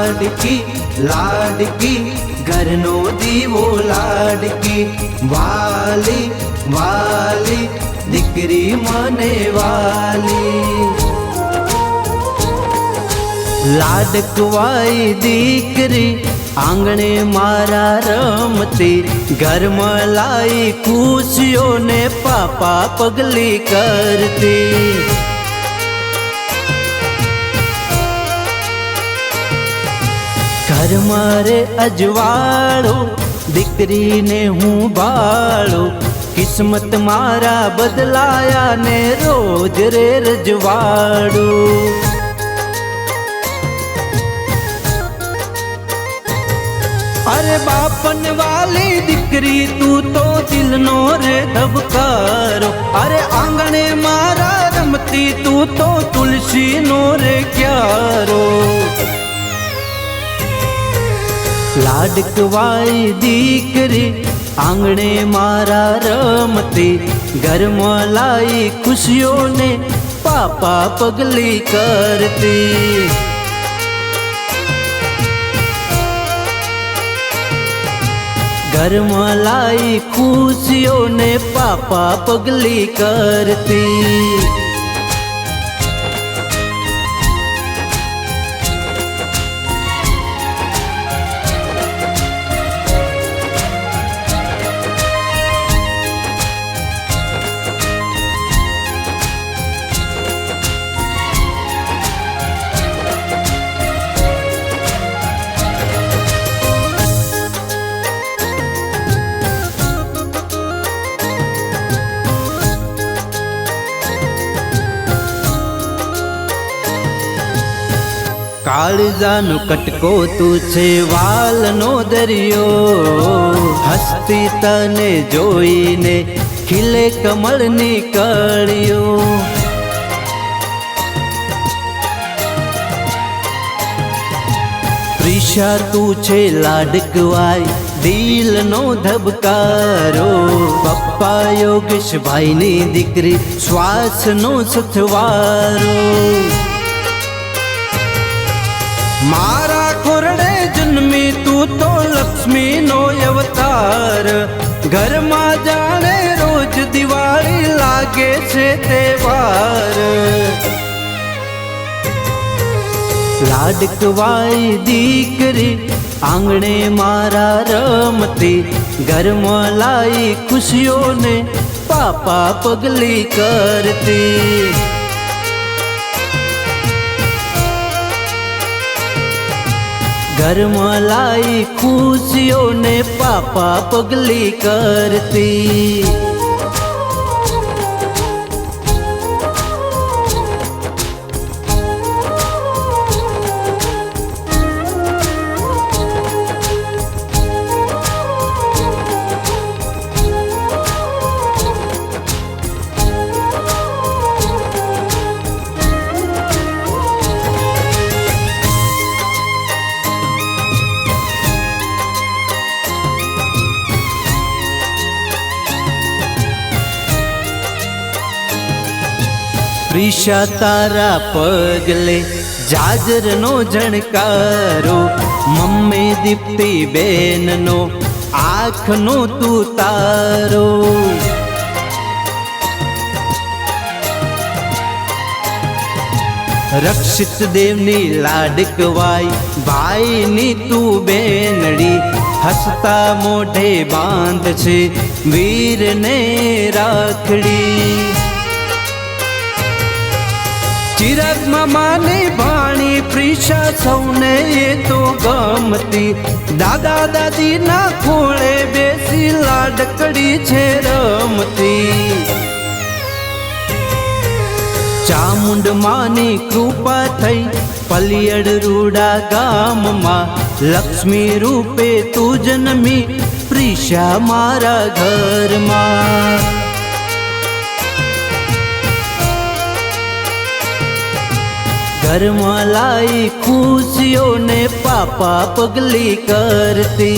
लाडकी लाडकी घरनो दीवो लाडकी वाली वाली दीकरी मने वाली लाडकवाई दीकरी आंगणे मारा रमती घर में लाई खुशियों ने पापा पगली करती घर मारे अजवाड़ो दीकरी ने हूँ बाड़ो किस्मत मारा बदलाया ने रोज रे रजवाड़ो अरे बापन वाली दीकरी तू तो दिल नो रे धबकारो अरे आंगणे मारा रमती तू तो तुलसी नो रे क्यारो लाडकवाई दीकरी आंगणे मारा रमती घर में लाई खुशियों ने पापा पगली करती घर में लाई खुशियों ने पापा पगली करती काळजानो कटको तू छे वालनो दरियो हस्ती तने जोईने खिले कमळनी कळियो प्रीशा तू छे लाडकवाई दिलनो धबकारो पप्पा योगेश भाई नी दीकरी श्वासनो सथवारो मारा खोरड़े जन्मी तू तो लक्ष्मी नो अवतार घर में जाने रोज दिवाली लागे से त्योहार लाडकवाई दीकरी आंगणे मारा रमती घर में लाई खुशियों ने पापा पगली करती घर में लाई खुशियों ने पापा पगली करती प्रीशा तारा पगले जाजर नो झणकारो मम्मी दीप्ति बेन नो आँख नो तू तारो रक्षित देवनी लाडकवाई भाई नी तू बेनड़ी हसता मोढे बांध छे वीर ने राखड़ी चिराग मामा ने भाणी प्रीशा सौने ये तो गमती दादा दादी ना खोले बेसी लाडकड़ी छे रमती चामुंड मानी कृपा थई पलियड रूडा गाम मा लक्ष्मी रूपे तू जन्मी प्रीशा मारा घर मा घर में लाई खुशियों ने पापा पगली करती।